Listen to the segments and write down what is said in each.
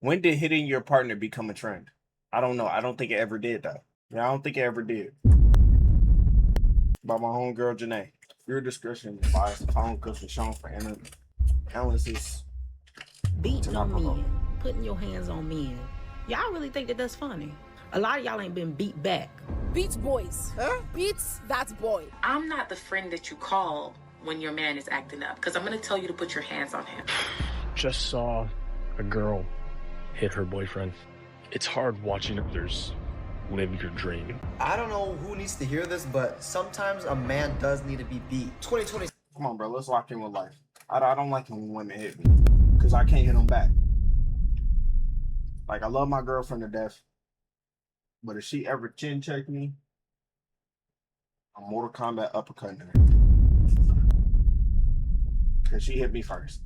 When did hitting your partner become a trend? I don't know. I don't think it ever did, though. Yeah, I don't think it ever did. By my homegirl, Janae. Your discretion applies to phone calls for shown for analysis. Beating on men, putting your hands on men. Y'all really think that that's funny? A lot of y'all ain't been beat back. Beats boys. Huh? Beats that boy. I'm not the friend that you call when your man is acting up, because I'm going to tell you to put your hands on him. Just saw a girl hit her boyfriend. It's hard watching others live your dream. I don't know who needs to hear this, but sometimes a man does need to be beat. 2020. Come on, bro. Let's lock in with life. I don't like when women hit me because I can't hit them back. Like, I love my girlfriend to death, but if she ever chin check me, I'm Mortal Kombat uppercutting her because she hit me first.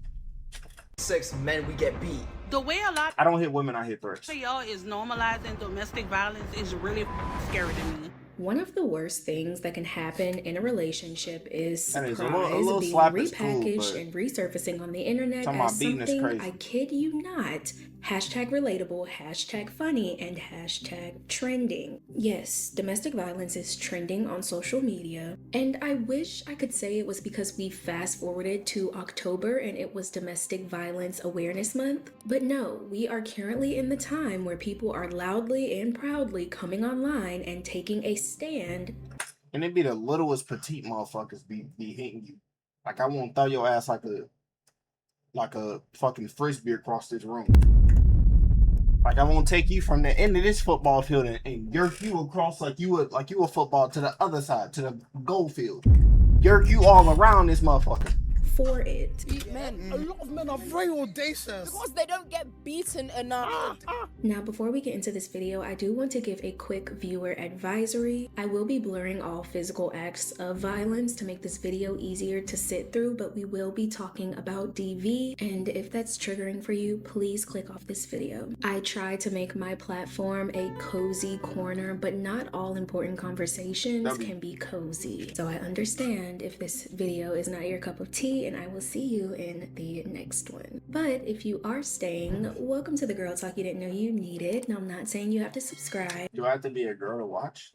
6 men, we get beat. The way a lot I don't hit women, I hit threats. of y'all is normalizing domestic violence is really scary to me. One of the worst things that can happen in a relationship is surprise a little being slap is repackaged cool, and resurfacing on the internet talking as about beating is something, crazy. I kid you not, #relatable, #funny, and #trending. Yes, domestic violence is trending on social media, and I wish I could say it was because we fast forwarded to October and it was Domestic Violence Awareness Month, but no, we are currently in the time where people are loudly and proudly coming online and taking a stand. And it be the littlest petite motherfuckers be hitting you. Like, I won't throw your ass like a fucking frisbee across this room. Like, I won't take you from the end of this football field and yerk you across like you a football to the other side, to the goal field. Yerk you all around this motherfucker. For it. Beat men. A lot of men are very audacious. Because they don't get beaten enough. Now, before we get into this video, I do want to give a quick viewer advisory. I will be blurring all physical acts of violence to make this video easier to sit through, but we will be talking about DV, and if that's triggering for you, please click off this video. I try to make my platform a cozy corner, but not all important conversations can be cozy. So I understand if this video is not your cup of tea, and I will see you in the next one. But if you are staying, welcome to the Girl Talk you didn't know you needed. Now, I'm not saying you have to subscribe. Do I have to be a girl to watch?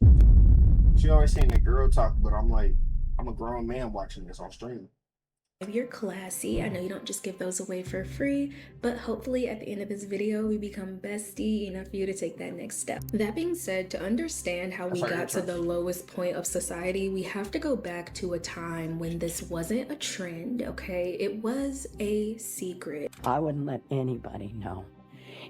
She always saying the girl talk, but I'm like, I'm a grown man watching this on stream. If you're classy, I know you don't just give those away for free, but hopefully at the end of this video, we become bestie enough for you to take that next step. That being said, to understand how we got to the lowest point of society, we have to go back to a time when this wasn't a trend, okay? It was a secret. I wouldn't let anybody know.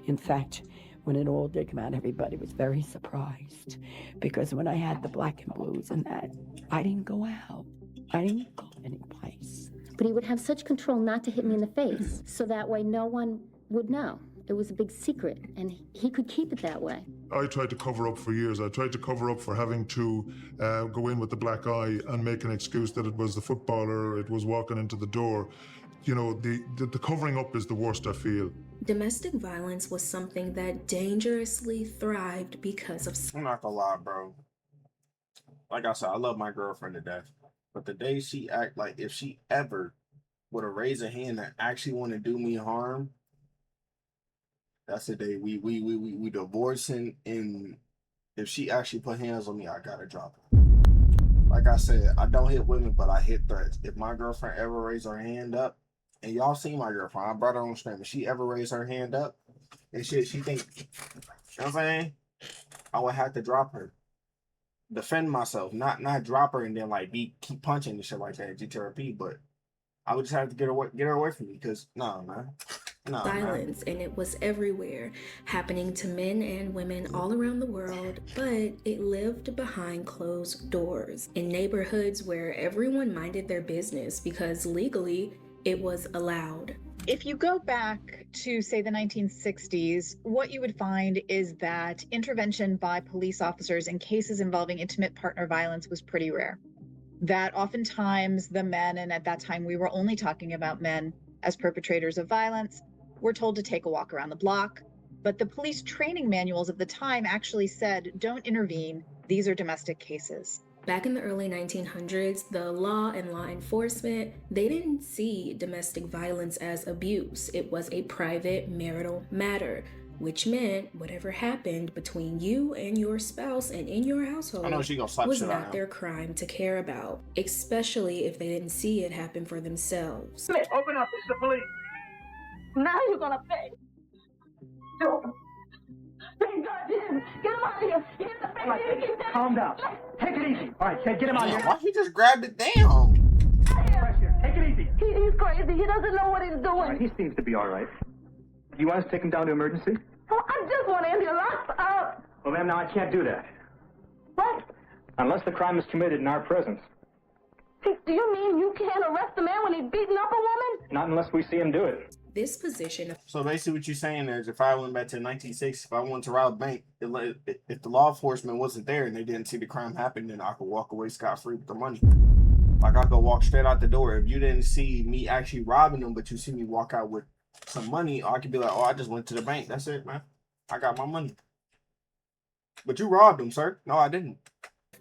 In fact, when it all did come out, everybody was very surprised, because when I had the black and blues and that, I didn't go out. I didn't go anyplace. But he would have such control not to hit me in the face, so that way no one would know. It was a big secret, and he could keep it that way. I tried to cover up for years. I tried to cover up for having to go in with the black eye and make an excuse that it was the footballer, it was walking into the door. You know, the covering up is the worst, I feel. Domestic violence was something that dangerously thrived because of... I'm not gonna lie, bro. Like I said, I love my girlfriend to death. But the day she act like, if she ever would have raised a hand and actually want to do me harm, that's the day we divorcing. And if she actually put hands on me, I gotta drop her. Like I said, I don't hit women, but I hit threats. If my girlfriend ever raised her hand up, and y'all seen my girlfriend, I brought her on stream. If she ever raised her hand up and she think, you know what I'm saying? I would have to drop her. Defend myself, not drop her and then like keep punching and shit like that, GTRP, but I would just have to get her away from me, because no, man. No, violence, and it was everywhere, happening to men and women all around the world, but it lived behind closed doors in neighborhoods where everyone minded their business because legally it was allowed. If you go back to, say, the 1960s, what you would find is that intervention by police officers in cases involving intimate partner violence was pretty rare. That oftentimes the men, and at that time we were only talking about men as perpetrators of violence, were told to take a walk around the block. But the police training manuals of the time actually said, don't intervene, these are domestic cases. Back in the early 1900s, the law and law enforcement, they didn't see domestic violence as abuse. It was a private marital matter, which meant whatever happened between you and your spouse and in your household was not their crime to care about, especially if they didn't see it happen for themselves. Open up, it's the police. Now you're gonna pay. Thank God, get him out of here. Get him the right, calm down. Take it easy. All right, get him out of here. Why he just grabbed it down? Take it easy. He's crazy. He doesn't know what he's doing. All right, he seems to be all right. Do you want us to take him down to emergency? Oh, I just want him locked up. Well, ma'am, now I can't do that. What? Unless the crime is committed in our presence. Do you mean you can't arrest a man when he's beating up a woman? Not unless we see him do it. This position. So basically what you're saying is if I went back to 1960, if I wanted to rob a bank, if the law enforcement wasn't there and they didn't see the crime happen, then I could walk away scot-free with the money. Like I could walk straight out the door. If you didn't see me actually robbing them, but you see me walk out with some money, I could be like, oh, I just went to the bank. That's it, man. I got my money. But you robbed them, sir. No, I didn't.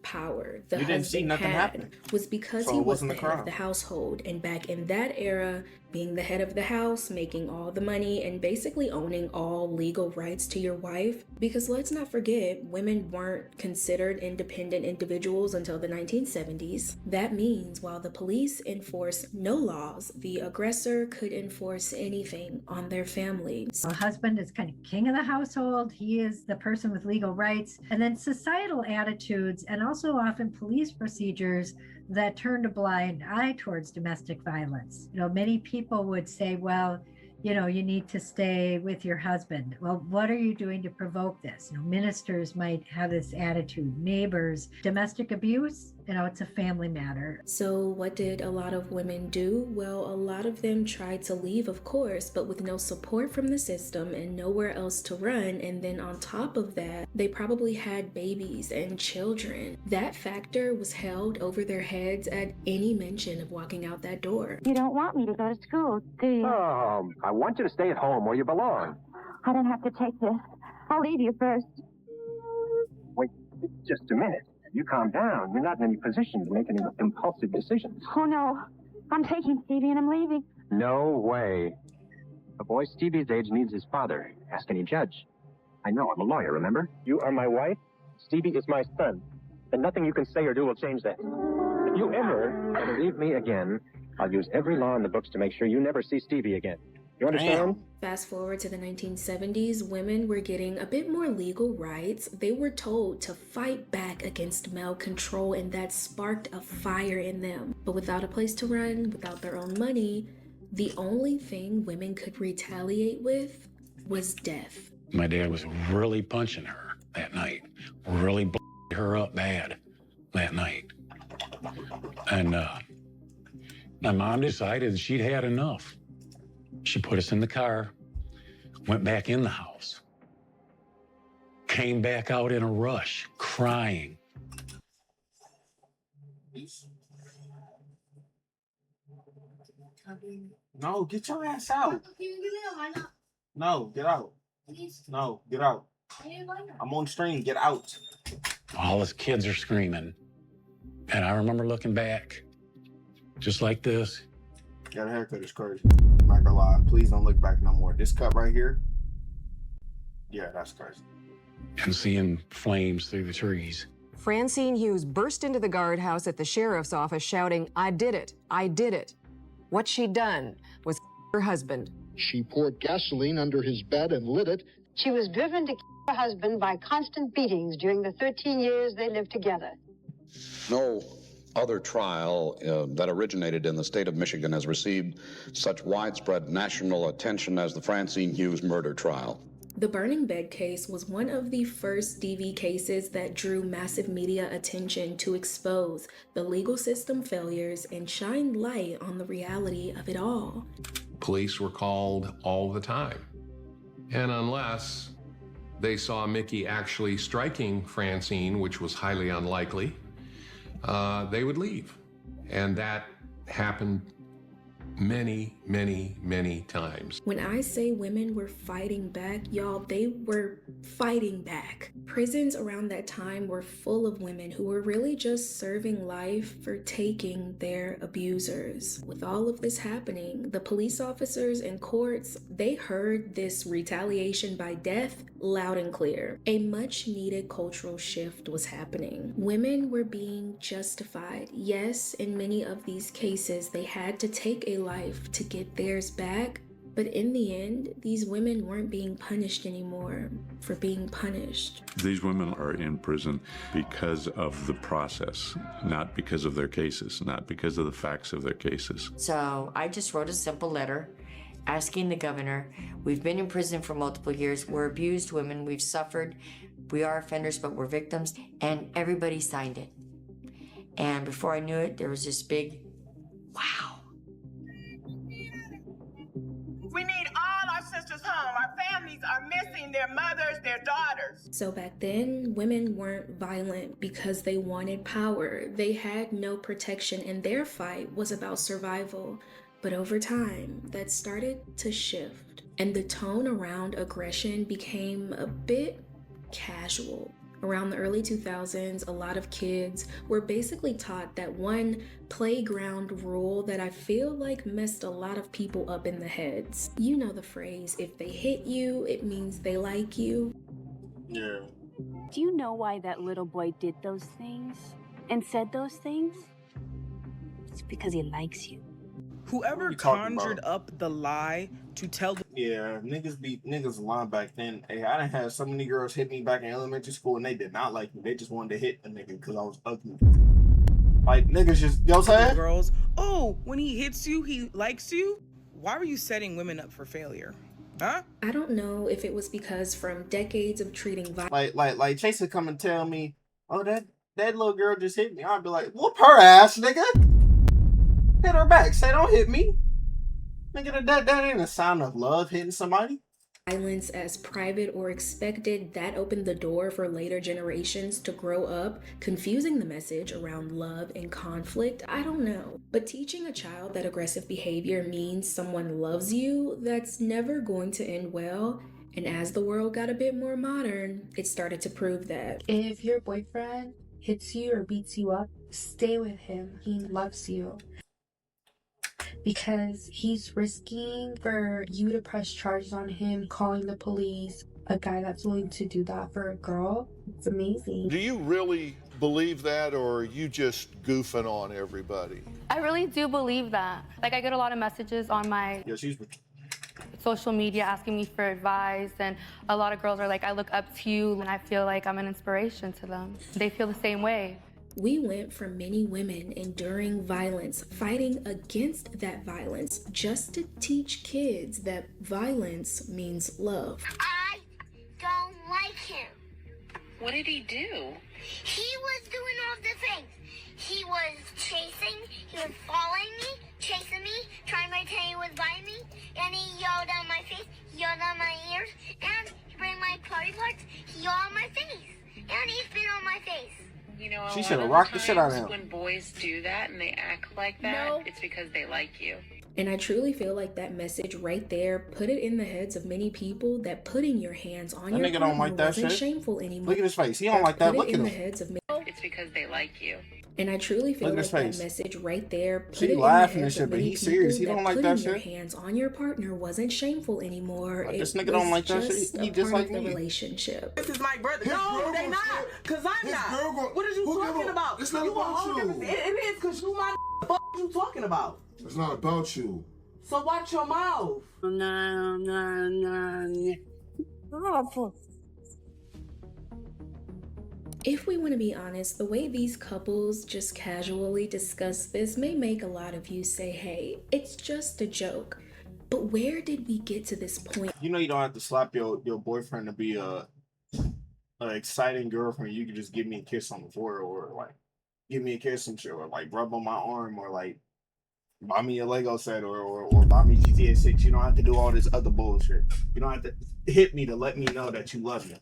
Power the you didn't see nothing happen was because he was the head of the household, and back in that era, being the head of the house, making all the money, and basically owning all legal rights to your wife. Because let's not forget, women weren't considered independent individuals until the 1970s. That means while the police enforce no laws, the aggressor could enforce anything on their family. A husband is kind of king of the household. He is the person with legal rights. And then societal attitudes and also often police procedures that turned a blind eye towards domestic violence. You know, many people would say, well, you know, you need to stay with your husband. Well, what are you doing to provoke this? You know, ministers might have this attitude, neighbors. Domestic abuse, you know, it's a family matter. So what did a lot of women do? Well, a lot of them tried to leave, of course, but with no support from the system and nowhere else to run. And then on top of that, they probably had babies and children. That factor was held over their heads at any mention of walking out that door. You don't want me to go to school, do you? I want you to stay at home where you belong. I don't have to take this. I'll leave you first. Wait just a minute. You calm down. You're not in any position to make any impulsive decisions. Oh, no. I'm taking Stevie and I'm leaving. No way. A boy Stevie's age needs his father. Ask any judge. I know. I'm a lawyer, remember? You are my wife. Stevie is my son. And nothing you can say or do will change that. If you ever leave me again, I'll use every law in the books to make sure you never see Stevie again. You understand? Fast forward to the 1970s, women were getting a bit more legal rights. They were told to fight back against male control, and that sparked a fire in them. But without a place to run, without their own money, the only thing women could retaliate with was death. My dad was really punching her that night, really her up bad that night. And my mom decided she'd had enough. She put us in the car, went back in the house, came back out in a rush, crying. No, get your ass out. No, get out. No, get out. I'm on stream, get out. All his kids are screaming. And I remember looking back, just like this. Got a haircut, it's crazy. I'm not gonna lie, please don't look back no more. This cut right here, yeah, that's crazy. And seeing flames through the trees. Francine Hughes burst into the guardhouse at the sheriff's office shouting, "I did it, I did it." What she'd done was her husband. She poured gasoline under his bed and lit it. She was driven to her husband by constant beatings during the 13 years they lived together. No other trial that originated in the state of Michigan has received such widespread national attention as the Francine Hughes murder trial. The burning bed case was one of the first DV cases that drew massive media attention to expose the legal system failures and shine light on the reality of it all. Police were called all the time. And unless they saw Mickey actually striking Francine, which was highly unlikely, they would leave. And that happened many, many, many times. When I say women were fighting back, y'all, they were fighting back. Prisons around that time were full of women who were really just serving life for taking their abusers. With all of this happening, the police officers and courts, they heard this retaliation by death loud and clear. A much needed cultural shift was happening. Women were being justified. Yes, in many of these cases, they had to take a life to get theirs back, but in the end, these women weren't being punished anymore for being punished. These women are in prison because of the process, not because of their cases, not because of the facts of their cases. So I just wrote a simple letter asking the governor, we've been in prison for multiple years, we're abused women, we've suffered, we are offenders, but we're victims, and everybody signed it. And before I knew it, there was this big, wow. We need all our sisters home. Our families are missing their mothers, their daughters. So back then, women weren't violent because they wanted power. They had no protection, and their fight was about survival. But over time, that started to shift, and the tone around aggression became a bit casual. Around the early 2000s, a lot of kids were basically taught that one playground rule that I feel like messed a lot of people up in the heads. You know the phrase, if they hit you, it means they like you. Yeah. Do you know why that little boy did those things and said those things? It's because he likes you. Whoever conjured up the lie to tell the niggas lying back then. Hey, I done had so many girls hit me back in elementary school and they did not like me. They just wanted to hit a nigga because I was ugly. Like niggas just, you know what I'm saying? Girls, oh, when he hits you, he likes you? Why were you setting women up for failure? Huh? I don't know if it was because from decades of treating violence. Like Chase would come and tell me, oh, that little girl just hit me. I'd be like, whoop her ass, nigga. Hit her back. Say, don't hit me. Nigga, that ain't a sign of love, hitting somebody. Violence as private or expected, that opened the door for later generations to grow up, confusing the message around love and conflict. I don't know. But teaching a child that aggressive behavior means someone loves you, that's never going to end well. And as the world got a bit more modern, it started to prove that. If your boyfriend hits you or beats you up, stay with him. He loves you. Because he's risking for you to press charges on him, calling the police. A guy that's willing to do that for a girl, it's amazing. Do you really believe that, or are you just goofing on everybody? I really do believe that. Like, I get a lot of messages on my social media asking me for advice, and a lot of girls are like, I look up to you, and I feel like I'm an inspiration to them. They feel the same way. We went from many women enduring violence, fighting against that violence, just to teach kids that violence means love. I don't like him. What did he do? He was doing all the things. He was chasing, he was following me, chasing me, trying to pretend he was by me, and he yelled on my face, he yelled on my ears, and he bring my party parts, he yelled on my face, and he spit on my face. You know, She should have rocked the shit out of him. When boys do that and they act like that, it's because they like you. And I truly feel like that message right there put it in the heads of many people that putting your hands on your nigga don't like that wasn't shit. shameful anymore. Look at his face. He don't like that. Look at in the him. heads of It's because they like you. And I truly feel Look like at that his face. message right there put She it in the laughing and heads shit, of but many he's serious. people He don't like that putting your shit. hands on your partner wasn't shameful anymore. Like, this It nigga don't was like that shit. just He a just part like of the me. relationship. This is my brother. No, they not. Because I'm not. What are you talking about? It's not You a about whole you. different- It is because you my fuck you talking about. It's not about you. So watch your mouth. If we want to be honest, the way these couples just casually discuss this may make a lot of you say, hey, it's just a joke. But where did we get to this point? You know you don't have to slap your boyfriend to be a exciting girlfriend. You can just give me a kiss on the forehead, or like give me a kiss and shit, or like rub on my arm, or like buy me a Lego set, or buy me GTA 6. You don't have to do all this other bullshit. You don't have to hit me to let me know that you love me.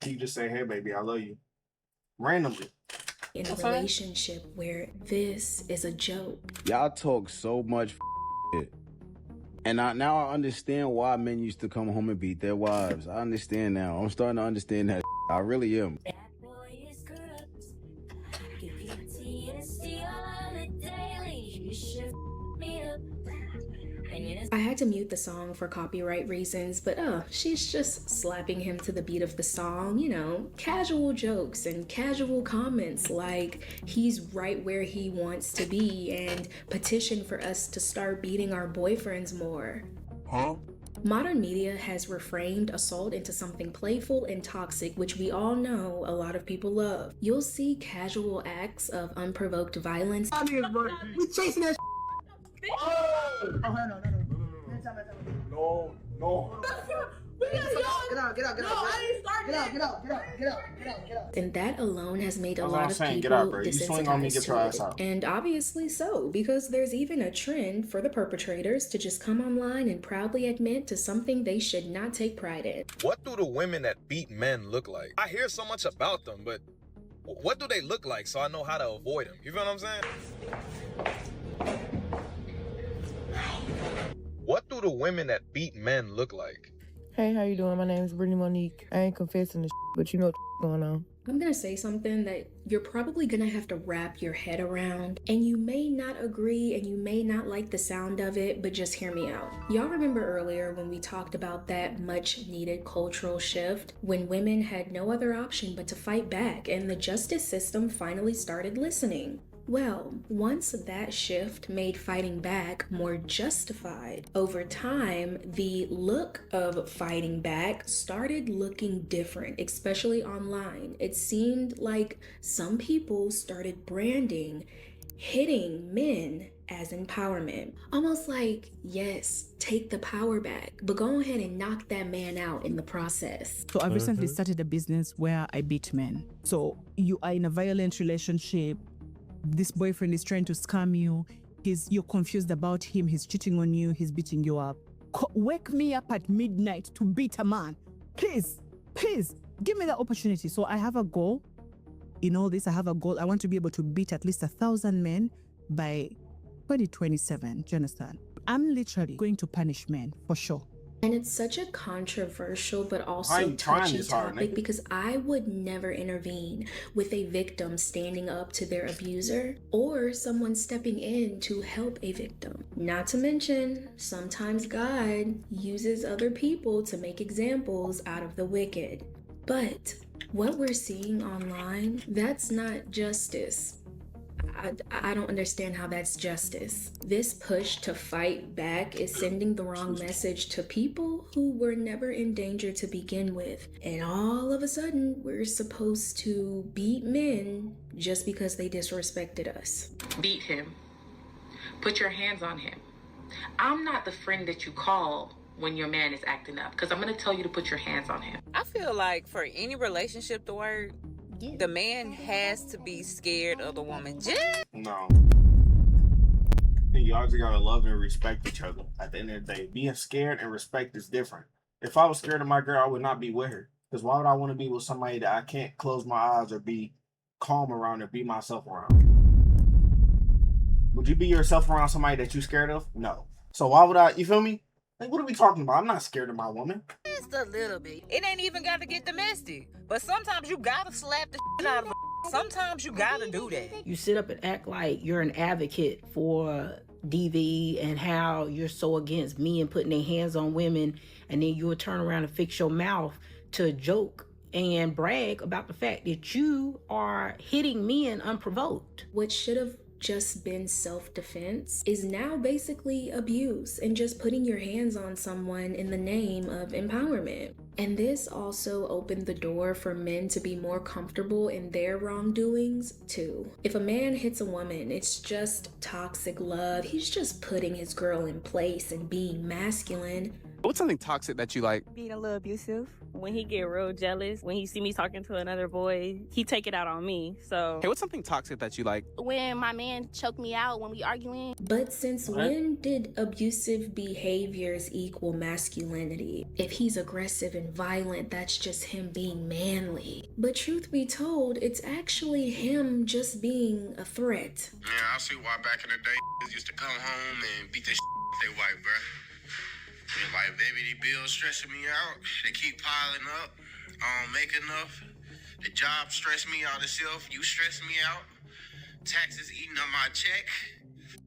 You just say, hey baby, I love you. Randomly. In a relationship where this is a joke. Y'all talk so much shit, And now I understand why men used to come home and beat their wives. I understand now. I'm starting to understand that. I really am. I had to mute the song for copyright reasons, but she's just slapping him to the beat of the song, you know, casual jokes and casual comments like he's right where he wants to be and petition for us to start beating our boyfriends more. Huh? Modern media has reframed assault into something playful and toxic, which we all know a lot of people love. You'll see casual acts of unprovoked violence. We chasing that. Oh, no. And that alone has made a That's lot what of I'm saying. people Get out, bro. You swing on me, desensitized get your to ass it. out. And obviously so, because there's even a trend for the perpetrators to just come online and proudly admit to something they should not take pride in. What do the women that beat men look like? I hear so much about them, but what do they look like so I know how to avoid them? You feel what I'm saying? What do the women that beat men look like? Hey, how you doing? My name is Brittany Monique. I ain't confessing the but you know what's going on. I'm gonna say something that you're probably gonna have to wrap your head around, and you may not agree and you may not like the sound of it, but just hear me out. Y'all remember earlier when we talked about that much needed cultural shift, when women had no other option but to fight back and the justice system finally started listening? Well, once that shift made fighting back more justified, over time, the look of fighting back started looking different, especially online. It seemed like some people started branding hitting men as empowerment. Almost like, yes, take the power back, but go ahead and knock that man out in the process. So I've recently started a business where I beat men. So you are in a violent relationship. This boyfriend is trying to scam you. You're confused about him. He's cheating on you. He's beating you up. Wake me up at midnight to beat a man. Please, give me the opportunity. So I have a goal. In all this, I have a goal. I want to be able to beat at least 1,000 men by 2027. Do you understand? I'm literally going to punish men for sure. And it's such a controversial but also touchy topic because I would never intervene with a victim standing up to their abuser or someone stepping in to help a victim. Not to mention, sometimes God uses other people to make examples out of the wicked. But what we're seeing online, that's not justice. I don't understand how that's justice. This push to fight back is sending the wrong message to people who were never in danger to begin with. And all of a sudden, we're supposed to beat men just because they disrespected us. Beat him. Put your hands on him. I'm not the friend that you call when your man is acting up, because I'm going to tell you to put your hands on him. I feel like for any relationship to work, the man has to be scared of the woman. No. I think y'all just gotta love and respect each other. At the end of the day, being scared and respect is different. If I was scared of my girl, I would not be with her. Because why would I want to be with somebody that I can't close my eyes or be calm around or be myself around? Would you be yourself around somebody that you scared of? No. So why would I? You feel me? Like, what are we talking about? I'm not scared of my woman. Just a little bit. It ain't even got to get domestic. But sometimes you gotta slap the shit out of her. Sometimes you gotta do that. You sit up and act like you're an advocate for DV and how you're so against men putting their hands on women, and then you'll turn around and fix your mouth to joke and brag about the fact that you are hitting men unprovoked. What should have just been self-defense is now basically abuse and just putting your hands on someone in the name of empowerment. And this also opened the door for men to be more comfortable in their wrongdoings too. If a man hits a woman, it's just toxic love. He's just putting his girl in place and being masculine. What's something toxic that you like? Being a little abusive. When he get real jealous, when he see me talking to another boy, he take it out on me, so. Hey, what's something toxic that you like? When my man choke me out when we arguing. But since when did abusive behaviors equal masculinity? If he's aggressive and violent, that's just him being manly. But truth be told, it's actually him just being a threat. Yeah, I see why back in the day used to come home and beat the shit out their wife, bruh. Like, baby, these bills stressing me out. They keep piling up. I don't make enough. The job stress me out itself. You stress me out. Taxes eating up my check.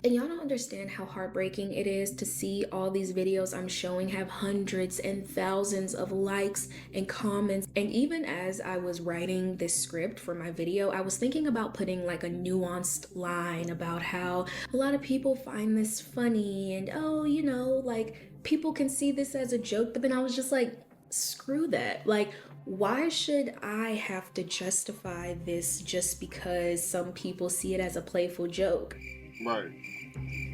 And y'all don't understand how heartbreaking it is to see all these videos I'm showing have hundreds and thousands of likes and comments. And even as I was writing this script for my video, I was thinking about putting like a nuanced line about how a lot of people find this funny and, oh, you know, like people can see this as a joke. But then I was just like, screw that. Like, why should I have to justify this just because some people see it as a playful joke? Right.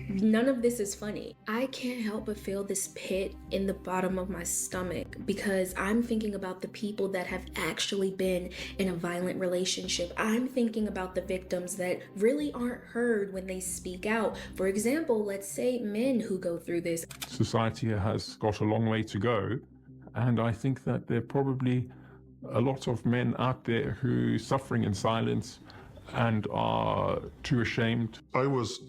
None of this is funny. I can't help but feel this pit in the bottom of my stomach because I'm thinking about the people that have actually been in a violent relationship. I'm thinking about the victims that really aren't heard when they speak out. For example, let's say men who go through this. Society has got a long way to go, and I think that there are probably a lot of men out there who are suffering in silence and are too ashamed. I was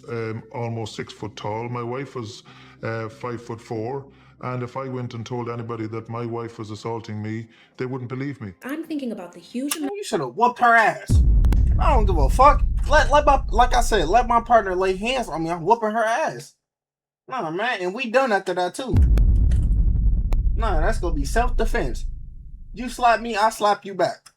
almost 6 foot tall. My wife was 5'4", and if I went and told anybody that my wife was assaulting me, they wouldn't believe me. I'm thinking about the huge amount. You should have whooped her ass. I don't give a fuck. Let my partner lay hands on me. I'm whooping her ass. Nah, man, and we done after that too. Nah, that's gonna be self-defense. You slap me, I slap you back.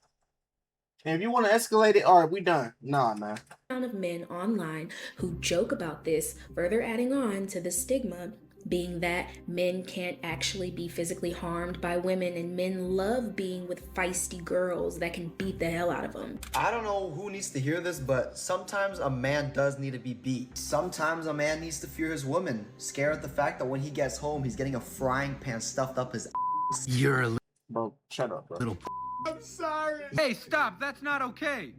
And if you want to escalate it, all right, we done. Nah, man. Of men online who joke about this, further adding on to the stigma being that men can't actually be physically harmed by women, and men love being with feisty girls that can beat the hell out of them. I don't know who needs to hear this, but sometimes a man does need to be beat. Sometimes a man needs to fear his woman, scared at the fact that when he gets home, he's getting a frying pan stuffed up his ass. You're a bro. Shut up, bro. Little. I'm sorry. Hey, stop. That's not okay.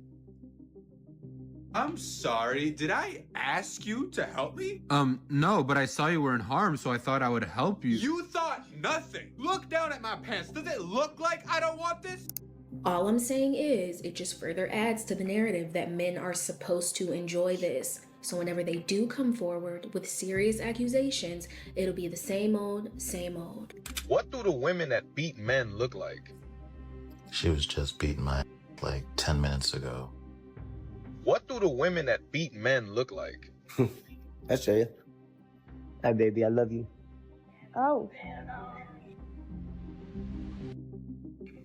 I'm sorry. Did I ask you to help me? No, but I saw you were in harm, so I thought I would help you. You thought nothing. Look down at my pants. Does it look like I don't want this? All I'm saying is, it just further adds to the narrative that men are supposed to enjoy this. So whenever they do come forward with serious accusations, it'll be the same old, same old. What do the women that beat men look like? She was just beating my ass like 10 minutes ago. What do the women that beat men look like? That's Jaya. Hi, baby. I love you. Oh.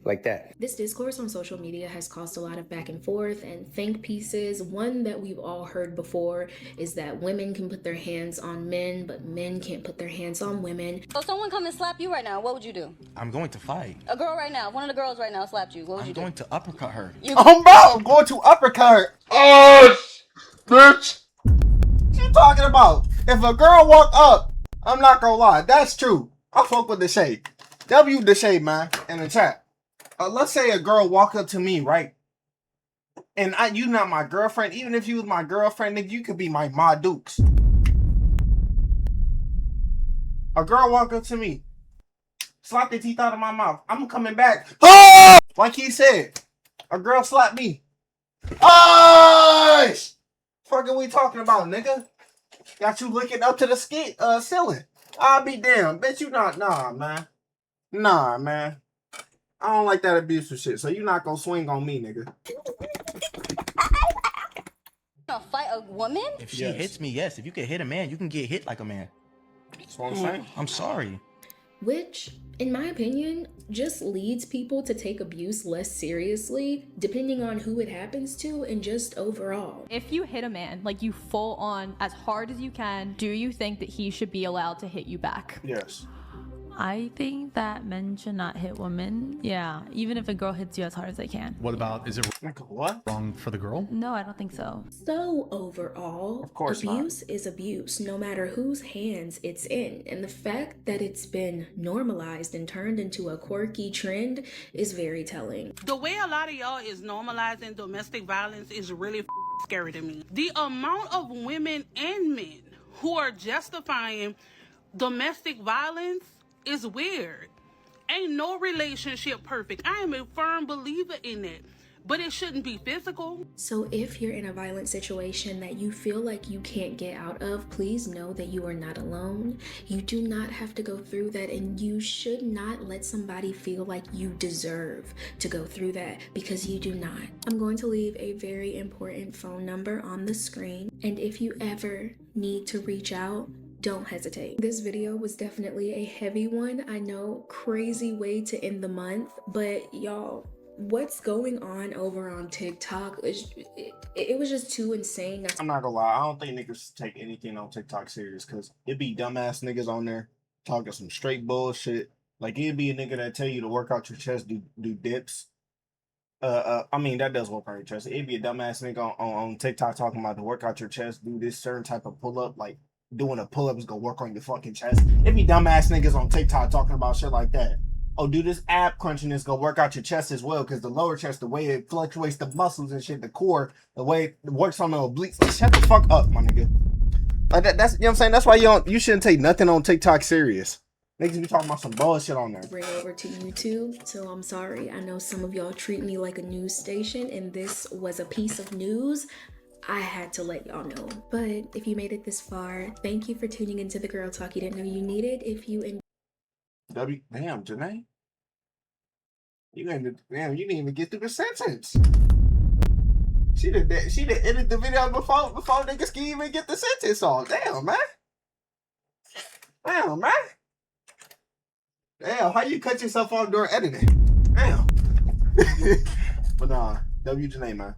Like that. This discourse on social media has caused a lot of back and forth and think pieces. One that we've all heard before is that women can put their hands on men, but men can't put their hands on women. So someone come and slap you right now, what would you do? I'm going to fight. A girl right now, one of the girls right now slapped you, what would you do? I'm going to uppercut her. Oh, bro, I'm going to uppercut her. Oh, bitch. What you talking about? If a girl walk up, I'm not gonna lie, that's true. I fuck with the shade. W the shade, man, in the chat. Let's say a girl walk up to me, right? And you not my girlfriend. Even if you was my girlfriend, nigga, you could be my Ma Dukes. A girl walk up to me, slap the teeth out of my mouth. I'm coming back. Oh! Like he said, a girl slapped me. Oh! Fuck are we talking about, nigga? Got you looking up to the ceiling. I'll be damned. Bet you not. Nah, man. Nah, man. I don't like that abusive shit, so you not gonna swing on me, nigga. Gonna fight a woman? If she hits me, yes. If you can hit a man, you can get hit like a man. That's what I'm saying. I'm sorry. Which, in my opinion, just leads people to take abuse less seriously, depending on who it happens to and just overall. If you hit a man, like you full on as hard as you can, do you think that he should be allowed to hit you back? Yes. I think that men should not hit women. Yeah, even if a girl hits you as hard as they can. What about, is it wrong for the girl? No, I don't think so. So overall, of course abuse is abuse, no matter whose hands it's in. And the fact that it's been normalized and turned into a quirky trend is very telling. The way a lot of y'all is normalizing domestic violence is really scary to me. The amount of women and men who are justifying domestic violence is weird. Ain't no relationship perfect. I am a firm believer in it. but it shouldn't be physical. So if you're in a violent situation that you feel like you can't get out of, please know that you are not alone. You do not have to go through that, and you should not let somebody feel like you deserve to go through that, because you do not. I'm going to leave a very important phone number on the screen, and if you ever need to reach out, don't hesitate. This video was definitely a heavy one. I know, crazy way to end the month, but y'all, what's going on over on TikTok? It was just too insane. I'm not gonna lie, I don't think niggas take anything on TikTok serious, because it be dumbass niggas on there talking some straight bullshit. Like, it'd be a nigga that tell you to work out your chest, do dips. I mean, that does work on your chest. It'd be a dumbass nigga on TikTok talking about to work out your chest, do this certain type of pull up, like doing a pull up is gonna work on your fucking chest. It'd be dumbass niggas on TikTok talking about shit like that. Oh, do this ab crunching is gonna work out your chest as well, because the lower chest, the way it fluctuates the muscles and shit, the core, the way it works on the obliques. Shut the fuck up, my nigga. Like that's, you know what I'm saying? That's why you shouldn't take nothing on TikTok serious. Niggas be talking about some bullshit on there. Bring over to YouTube, so I'm sorry. I know some of y'all treat me like a news station, and this was a piece of news. I had to let y'all know. But if you made it this far, thank you for tuning into the Girl Talk you didn't know you needed. If you Damn, Janae. You didn't even get through the sentence. She did edit the video before niggas can even get the sentence off. Damn, man. Damn, man. Damn, how you cut yourself off during editing? Damn. But nah, W Janae, man.